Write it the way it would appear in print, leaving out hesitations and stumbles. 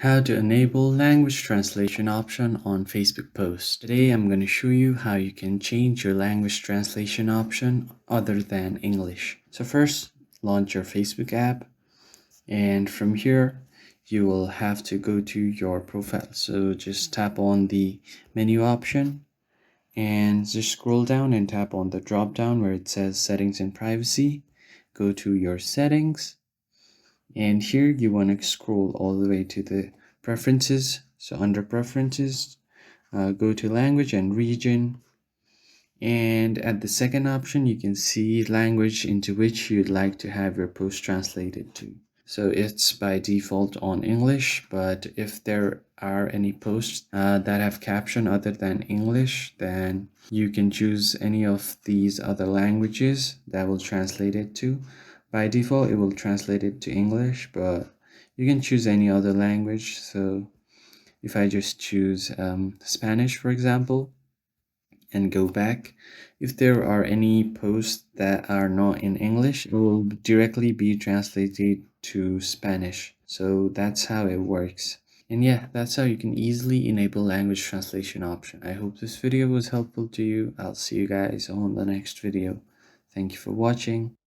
How to enable language translation option on Facebook posts. Today I'm going to show you how you can change your language translation option other than English. So first, launch your Facebook app, and from here you will have to go to your profile. So just tap on the menu option and just scroll down and tap on the drop down where it says settings and privacy. Go to your settings, and here you want to scroll all the way to the preferences. So under preferences, go to language and region, and at the second option you can see language into which you'd like to have your post translated to. So it's by default on English, but if there are any posts that have caption other than English, then you can choose any of these other languages that will translate it to. By default, it will translate it to English, but you can choose any other language. So if I just choose Spanish, for example, and go back, if there are any posts that are not in English, it will directly be translated to Spanish. So that's how it works. And yeah, that's how you can easily enable language translation option. I hope this video was helpful to you. I'll see you guys on the next video. Thank you for watching.